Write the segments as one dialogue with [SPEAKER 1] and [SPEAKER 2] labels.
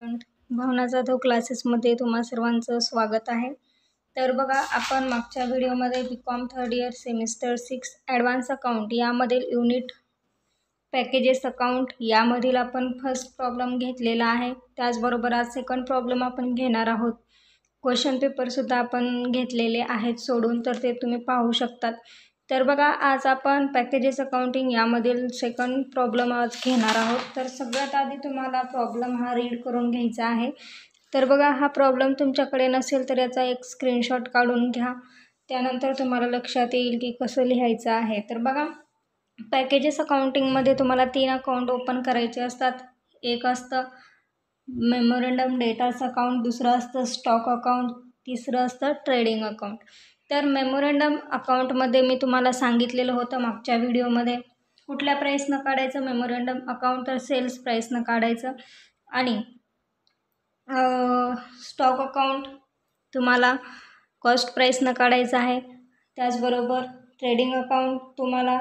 [SPEAKER 1] भावना जाधव क्लासेसमध्ये तुम्हा सर्वांचं स्वागत आहे। तर बघा, आपण मागच्या व्हिडिओमध्ये BCom third year semester 6 advance account यामधील युनिट पॅकेजेस अकाउंट यामधील आपण फर्स्ट प्रॉब्लेम घेतलेला आहे। त्याचबरोबर आज सेकंड प्रॉब्लेम आपण घेणार आहोत। क्वेश्चन पेपरसुद्धा आपण घेतलेले आहेत सोडून, तर ते तुम्ही पाहू शकतात। तर बघा, आज आपण पॅकेजेस अकाउंटिंग यामधील सेकंड प्रॉब्लेम आज घेणार आहोत। तर सगळ्यात आधी तुम्हाला प्रॉब्लेम हा रीड करून घ्यायचा आहे। तर बघा, हा प्रॉब्लेम तुमच्याकडे नसेल तर याचा एक स्क्रीनशॉट काढून घ्या, त्यानंतर तुम्हाला लक्षात येईल की कसं लिहायचं आहे। तर बघा, पॅकेजेस अकाउंटिंगमध्ये तुम्हाला 3 अकाउंट ओपन करायचे असतात। एक असतं मेमोरंडम डेटार्स अकाउंट, दुसरं असतं स्टॉक अकाउंट, तिसरं असतं ट्रेडिंग अकाउंट। तर मेमोरंडम अकाउंटमध्ये मी तुम्हाला सांगितलेलं होतं मागच्या व्हिडिओमध्ये कुठल्या प्राईसनं काढायचं मेमोरंडम अकाउंट, तर सेल्स प्राईसनं काढायचं। आणि स्टॉक अकाउंट तुम्हाला कॉस्ट प्राईसनं काढायचं आहे। त्याचबरोबर ट्रेडिंग अकाउंट तुम्हाला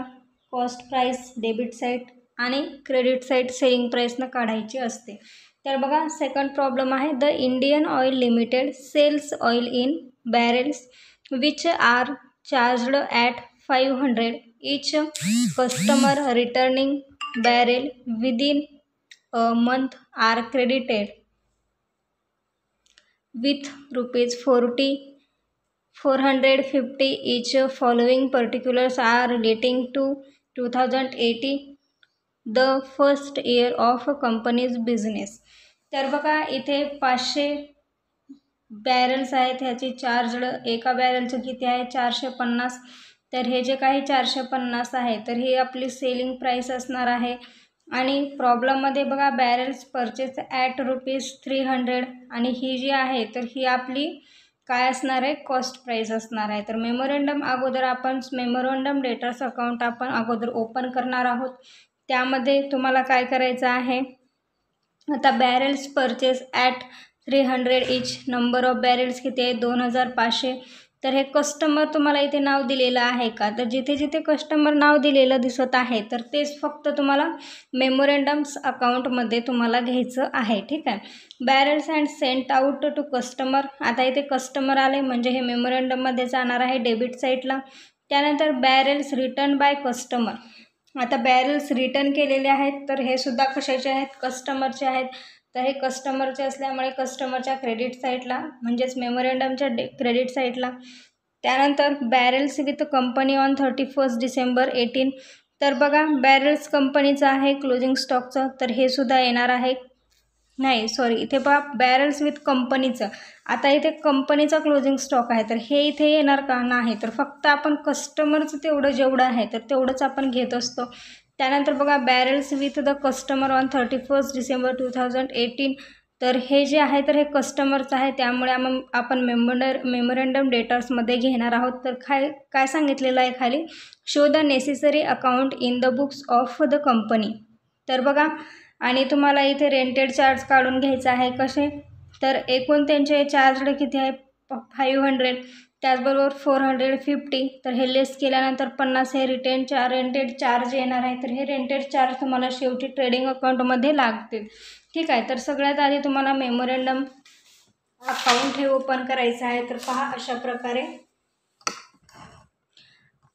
[SPEAKER 1] कॉस्ट प्राईस डेबिट साईड आणि क्रेडिट साईड सेलिंग प्राईसनं काढायची असते। तर बघा, सेकंड प्रॉब्लेम आहे the Indian Oil Limited sells oil in barrels which are charged at 500 each customer returning barrel within a month are credited with rupees 450 each. Following particulars are relating to 2080, the first year of a company's business. तर बघा, इथे 500 barrels आहेत, ह्याची charged एका बॅरलचं किती आहे 450। तर हे जे काही 450 आहे तर ही आपली सेलिंग प्राईस असणार आहे। आणि प्रॉब्लेममध्ये बघा, बॅरल्स परचेस ॲट ₹300 आणि ही जी आहे तर ही आपली काय असणार आहे कॉस्ट प्राईस असणार आहे। तर मेमोरंडम अगोदर आपण मेमोरंडम डेटार्स अकाउंट आपण अगोदर ओपन करणार आहोत। त्यामध्ये तुम्हाला काय करायचं आहे, आता barrels purchase at 300 each, number of barrels किती आहे 2500। तर हे कस्टमर तुम्हाला इथे नाव दिलेलं आहे का, तर जिथे जिथे कस्टमर नाव दिलेलं दिसत आहे तर तेच फक्त तुम्हाला मेमोरंडम्स अकाउंटमध्ये तुम्हाला घ्यायचं आहे, ठीक आहे। Barrels and sent out to customer, आता इथे कस्टमर आले म्हणजे हे मेमोरंडममध्ये जाणार आहे डेबिट साईडला। त्यानंतर बॅरल्स रिटर्न बाय कस्टमर, आता बॅरल्स रिटर्न केलेले आहेत तर हे सुद्धा कशाचे आहेत कस्टमरचे आहेत। तर हे कस्टमरचे असल्यामुळे कस्टमरच्या क्रेडिट साईडला म्हणजेच मेमोरंडमच्या क्रेडिट साईडला। त्यानंतर barrels with company on 31 December 18, तर बघा बॅरल्स कंपनीचं आहे क्लोजिंग स्टॉकचं, तर हे सुद्धा येणार आहे। नाही सॉरी, इथे बघा बॅरल्स विथ कंपनीचं, आता इथे कंपनीचा क्लोजिंग स्टॉक आहे तर हे इथे येणार का नाही, तर फक्त आपण कस्टमरचं तेवढं जेवढं आहे तर तेवढंच आपण घेत असतो। त्यानंतर बघा barrels with the customer on 31 December 2018, तर हे जे आहे तर हे कस्टमरचं आहे, त्यामुळे आपण मेमोरंडम डेटार्समध्ये घेणार आहोत। तर काय सांगितलेलं आहे खाली, show the necessary account in the books of the company. तर बघा, आणि तुम्हाला इथे रेंटेड चार्ज काढून घ्यायचा आहे कसे, तर एकूण त्यांचे चार्ज किती आहे 500, त्याचबरोबर 450, तर हे लेस केल्यानंतर 50 हे रेंटेड चार्ज येणार आहे। तर हे रेंटेड चार्ज तुम्हाला शेवटी ट्रेडिंग अकाउंटमध्ये लागतील, ठीक आहे। तर सगळ्यात आधी तुम्हाला मेमोरंडम अकाउंट हे ओपन करायचं आहे। तर पहा अशा प्रकारे,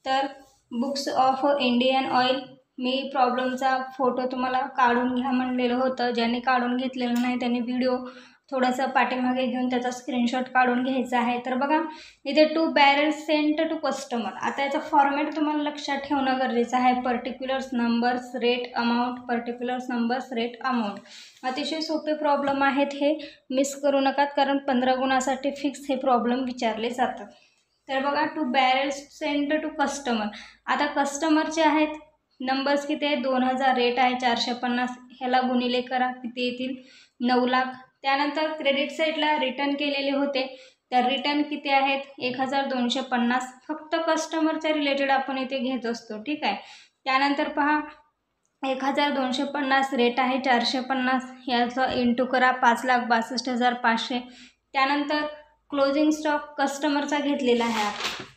[SPEAKER 1] तर बुक्स ऑफ इंडियन ऑइल, मी प्रॉब्लेमचा फोटो तुम्हाला काढून घ्या म्हणलेलं होतं, ज्यांनी काढून घेतलेलं नाही त्यांनी व्हिडिओ थोडासा पाठीमागे घेऊन त्याचा स्क्रीनशॉट काढून घ्यायचा आहे। तर बघा, इथे 2 बॅरल्स सेंट टू कस्टमर, आता याचा फॉर्मॅट तुम्हाला लक्षात ठेवणं गरजेचं आहे। Particulars numbers rate amount, particulars numbers rate amount, अतिशय सोपे प्रॉब्लेम आहेत, हे मिस करू नका, कारण 15 गुणासाठी फिक्स हे प्रॉब्लेम विचारले जातात। तर बघा, 2 बॅरल्स सेंट टू कस्टमर, आता कस्टमरचे आहेत नंबर्स किती आहे 2000, रेट आहे 450, ह्याला गुणिले करा किती येतील 9 लाख। त्यानंतर क्रेडिट साईडला रिटर्न केलेले होते, तर रिटर्न किती आहेत 1250, फक्त कस्टमरच्या रिलेटेड आपण इथे घेत असतो, ठीक आहे। त्यानंतर पहा 1250, रेट आहे 450, याचं इंटू करा 5,62,500। त्यानंतर क्लोजिंग स्टॉक कस्टमरचा घेतलेला आहे,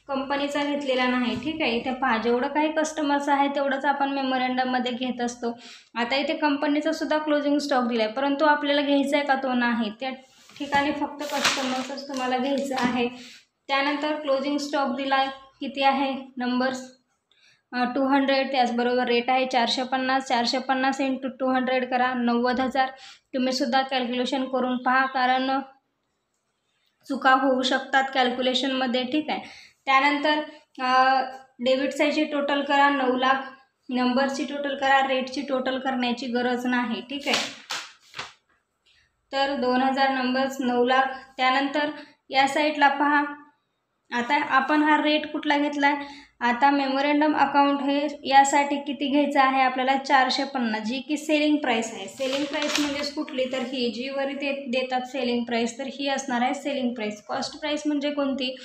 [SPEAKER 1] कंपनीचा घेतलेला नाही, ठीक आहे. इथे पहा जेवढं काही कस्टमरचं आहे तेवढंच आपण मेमोरंडममध्ये घेत असतो. आता इथे कंपनीचा सुद्धा क्लोजिंग स्टॉक दिला आहे, परंतु आपल्याला घ्यायचा आहे का तो नाही. त्या ठिकाणी फक्त कस्टमरचंच तुम्हाला घ्यायचं आहे. त्यानंतर क्लोजिंग स्टॉक दिला किती आहे नंबर्स 200, त्याचबरोबर रेट आहे 450. 450 × 200 करा 90,000. तुम्ही सुद्धा कॅल्क्युलेशन करून पहा, कारण चुका होऊ शकतात कॅल्क्युलेशनमध्ये, ठीक आहे. त्यानंतर डेबिट साईडची टोटल करा 9 लाख, नंबरची टोटल करा, रेटची टोटल करण्याची गरज नाही, ठीक आहे. तर 2000 नंबर्स 9 लाख. त्यानंतर या साईडला पहा, आता आपण हा रेट कुठला घेतला आहे. आता मेमोरंडम अकाउंट हे यासाठी किती घ्यायचं आहे आपल्याला 450, जी की सेलिंग प्राईस आहे. सेलिंग प्राईस म्हणजेच कुठली, तर ही जी वरी ते देतात सेलिंग प्राईस, तर ही असणार आहे सेलिंग प्राईस. कॉस्ट प्राईस म्हणजे कोणती,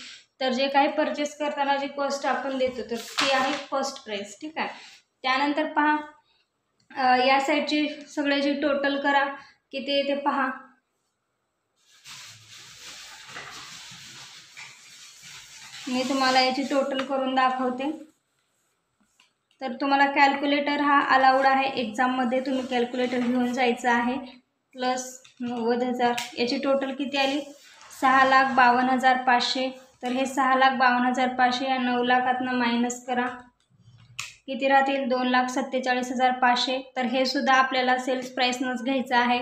[SPEAKER 1] तर जे काही परचेस करताना जी कॉस्ट आपण देतो तर ती आहे कॉस्ट प्राईस, ठीक आहे. त्यानंतर पहा या साईडची सगळ्याची टोटल करा किती येते पहा. मी तुम्हाला याची टोटल करून दाखवते. तर तुम्हाला कॅल्क्युलेटर हा अलाउड आहे एक्झाममध्ये, तुम्ही कॅल्क्युलेटर घेऊन जायचं आहे. प्लस 90,000 याची टोटल किती आली 6,52,500. तर हे 6,52,500 या 9 लाखातनं मायनस करा, किती राहतील 2,47,500. तर हे सुद्धा आपल्याला सेल्स प्राईसनंच घ्यायचं आहे.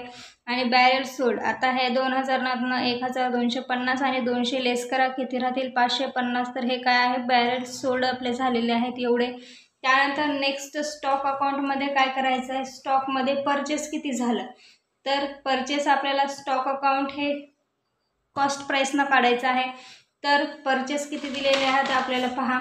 [SPEAKER 1] आणि बॅरेल सोल्ड आता हे 2000 1,250 आणि 200 लेस करा, किती राहतील 550. तर हे काय आहे बॅरेल सोल्ड आपले झालेले आहेत एवढे. त्यानंतर नेक्स्ट स्टॉक अकाउंटमध्ये काय करायचं आहे, स्टॉकमध्ये परचेस किती झालं. तर परचेस आपल्याला स्टॉक अकाउंट हे कॉस्ट प्राईसनं काढायचं आहे. तर परचेस किती दिलेले आहेत आपल्याला पहा.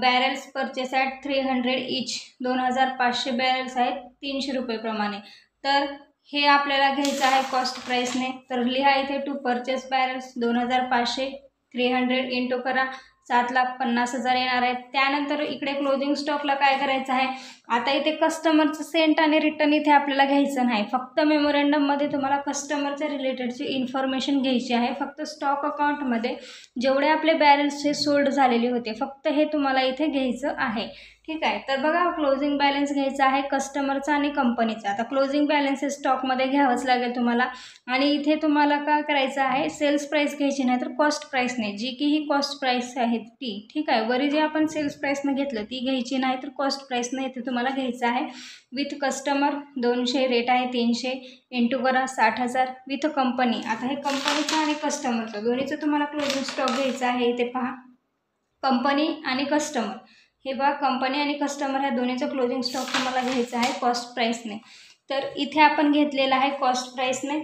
[SPEAKER 1] Barrels purchase at 300 each, 2,500 barrels आहेत 300 रुपये प्रमाणे. तर हे आपल्याला घ्यायचं आहे कॉस्ट प्राईसने. तर लिहा इथे टू परचेस बॅरल्स 2,500 300 इंटू करा 7,50,000 येणार आहेत. त्यानंतर इकडे क्लोजिंग स्टॉकला काय करायचं आहे, आता इथे कस्टमरचं सेंट आणि रिटर्न इथे आपल्याला घ्यायचं नाही. फक्त मेमोरंडममध्ये तुम्हाला कस्टमरच्या रिलेटेडची इन्फॉर्मेशन घ्यायची आहे. फक्त स्टॉक अकाउंटमध्ये जेवढे आपले बॅलन्स हे सोल्ड झालेले होते फक्त हे तुम्हाला इथे घ्यायचं आहे, ठीक आहे. तर बघा क्लोजिंग बॅलन्स घ्यायचा आहे कस्टमरचा आणि कंपनीचा. आता क्लोजिंग बॅलन्स हे स्टॉकमध्ये घ्यावंच लागेल तुम्हाला. आणि इथे तुम्हाला काय करायचं आहे, सेल्स प्राईस घ्यायची नाही तर कॉस्ट प्राईसने, जी की ही कॉस्ट प्राईस आहे ती, ठीक आहे. वरी जे आपण सेल्स प्राईसनं घेतलं ती घ्यायची नाही तर कॉस्ट प्राईसने इथे तुम्हाला घ्यायचं आहे. विथ कस्टमर 200, रेट आहे 300, इंटू करा 60,000 विथ कंपनी. आता हे कंपनीचं आणि कस्टमरचं दोन्हीचं तुम्हाला क्लोजिंग स्टॉक घ्यायचं आहे. इथे पहा कंपनी आणि कस्टमर, हे बघा कंपनी आणि कस्टमर ह्या दोन्हीचं क्लोजिंग स्टॉक तुम्हाला घ्यायचं आहे कॉस्ट प्राईसने. तर इथे आपण घेतलेलं आहे कॉस्ट प्राईसने.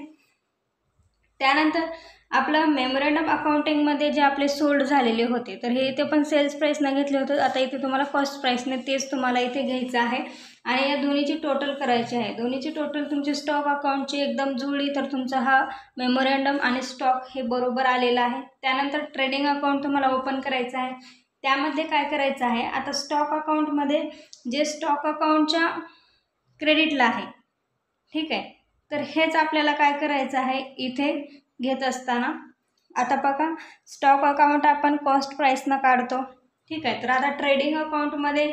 [SPEAKER 1] त्यानंतर आपलं मेमोरंडम अकाउंटिंगमध्ये जे आपले सोल्ड झालेले होते तर हे इथे पण सेल्स प्राईसनं घेतले होते. आता इथे तुम्हाला कॉस्ट प्राईसने तेच तुम्हाला इथे घ्यायचं आहे. आणि या दोन्हीची टोटल करायची आहे. दोन्हीची टोटल तुमची स्टॉक अकाउंटची एकदम जुळली तर तुमचा हा मेमोरंडम आणि स्टॉक हे बरोबर आलेला आहे. त्यानंतर ट्रेडिंग अकाउंट तुम्हाला ओपन करायचं आहे. त्यामध्ये काय करायचं आहे, आता स्टॉक अकाउंटमध्ये जे स्टॉक अकाउंटच्या क्रेडिटला आहे, ठीक आहे. तर हेच आपल्याला काय करायचं आहे इथे घेत असताना. आता बघा स्टॉक अकाउंट आपण कॉस्ट प्राईसनं काढतो, ठीक आहे. तर आता ट्रेडिंग अकाउंटमध्ये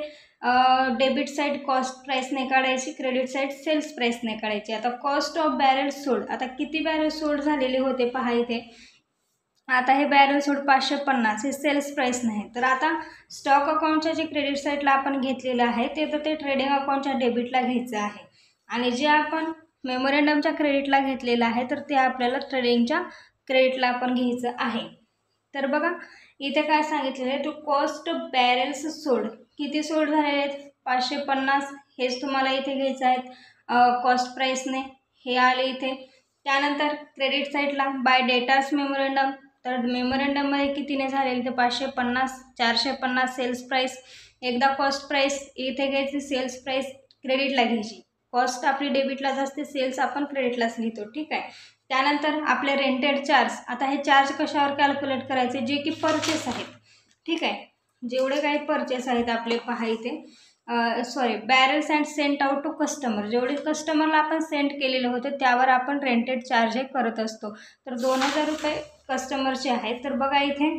[SPEAKER 1] डेबिट साईड कॉस्ट प्राईसने काढायची, क्रेडिट साईड सेल्स प्राईसने काढायची. आता कॉस्ट ऑफ बॅरल सोल्ड, आता किती बॅरल सोल्ड झालेले होते पहा इथे. आता हे बॅरल सोड 550 हे सेल्स प्राईस नाही. तर आता स्टॉक अकाउंटच्या जे क्रेडिट साईडला आपण घेतलेलं आहे ते तर ते ट्रेडिंग अकाउंटच्या डेबिटला घ्यायचं आहे. आणि जे आपण मेमोरंडमच्या क्रेडिटला घेतलेलं आहे तर ते आपल्याला ट्रेडिंगच्या क्रेडिटला आपण घ्यायचं आहे. तर बघा इथे काय सांगितलेलं आहे, टू कॉस्ट बॅरल्स सोल्ड, किती सोल्ड झालेले आहेत 550, हेच तुम्हाला इथे घ्यायचं आहे कॉस्ट प्राईसने, हे आले इथे. त्यानंतर क्रेडिट साईडला बाय डेटास मेमोरंडम, तर मेमोरंडममध्ये कितीने झालेले ते 550, 450 सेल्स प्राईस. एकदा कॉस्ट प्राईस इथे घ्यायची, सेल्स प्राईस क्रेडिटला घ्यायची. कॉस्ट आपली डेबिटलाच असते, सेल्स आपण क्रेडिटलाच लिहितो, ठीक आहे. त्यानंतर आपले रेंटेड चार्ज, आता हे चार्ज कशावर कॅल्क्युलेट करायचे, जे की परचेस आहेत, ठीक आहे. जेवढे काही परचेस आहेत आपले पहा इथे barrels and sent out to customer, जेवढे कस्टमरला आपण सेंड केलेले होते त्यावर आपण रेंटेड चार्ज हे करत असतो. तर 2,000 रुपये कस्टमरचे आहेत. तर बघा इथे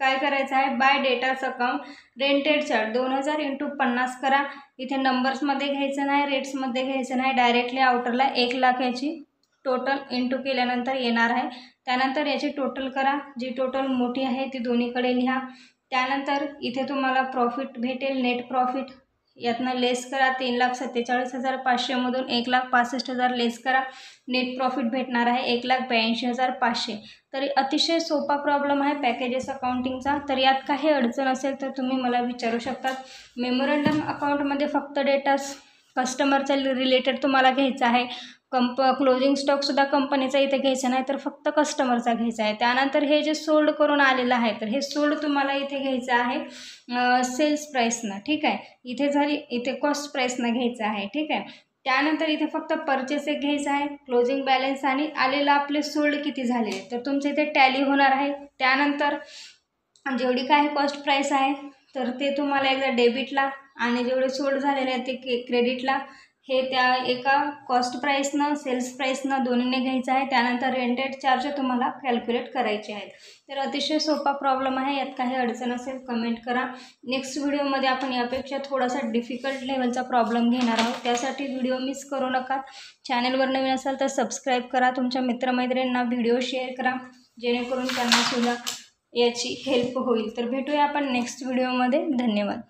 [SPEAKER 1] काय करायचं आहे, बाय डेटाच अकाउंट रेंटेड चार्ज 2000 × 50 करा. इथे नंबर्समध्ये घ्यायचं नाही, रेट्समध्ये घ्यायचं नाही, डायरेक्टली आउटरला 1 लाख याची टोटल इंटू केल्यानंतर येणार आहे. त्यानंतर याची टोटल करा, जी टोटल मोठी आहे ती दोन्हीकडे लिहा. त्यानंतर इथे तुम्हाला प्रॉफिट भेटेल, नेट प्रॉफिट यातनं लेस करा. 3,47,500 मधून 1,65,000 लेस करा, नेट प्रॉफिट भेटणार आहे 1,82,500. तरी अतिशय सोपा प्रॉब्लेम आहे पॅकेजेस अकाउंटिंगचा. तर यात काही अडचण असेल तर तुम्ही मला विचारू शकता. मेमोरंडम अकाउंटमध्ये फक्त डेटा कस्टमरचा रिलेटेड तुम्हाला घ्यायचा आहे. क्लोजिंग स्टॉकसुद्धा कंपनीचा इथे घ्यायचा नाही, तर फक्त कस्टमरचा घ्यायचा आहे. त्यानंतर हे जे सोल्ड करून आलेलं आहे, तर हे सोल्ड तुम्हाला इथे घ्यायचं आहे सेल्स प्राईसनं. ठीक आहे, इथे झाली, इथे कॉस्ट प्राईसनं घ्यायचं आहे. ठीक आहे, त्यानंतर इथे फक्त परचेस एक घ्यायचं आहे, क्लोजिंग बॅलन्स आणि आलेलं आपले सोल्ड किती झाले तर तुमचे इथे टॅली होणार आहे. त्यानंतर जेवढी काय कॉस्ट प्राईस आहे तर ते तुम्हाला एकदा डेबिटला आणि जेवढे सोल्ड झालेले आहेत ते क्रेडिटला, हे त्या एका कॉस्ट प्राईसनं सेल्स प्राईसनं दोन्हीने घ्यायचं आहे. त्यानंतर रेंटेड चार्ज तुम्हाला कॅल्क्युलेट करायचे आहेत. तर अतिशय सोपा प्रॉब्लेम आहे, यात काही अडचण असेल कमेंट करा. नेक्स्ट व्हिडिओमध्ये आपण यापेक्षा थोडासा डिफिकल्ट लेवलचा प्रॉब्लेम घेणार आहोत. त्यासाठी व्हिडिओ मिस करू नका. चॅनलवर नवीन असाल तर सबस्क्राईब करा, तुमच्या मित्रमैत्रिणींना व्हिडिओ शेअर करा, जेणेकरून त्यांनासुद्धा याची हेल्प होईल. तर भेटूया आपण नेक्स्ट व्हिडिओमध्ये. धन्यवाद.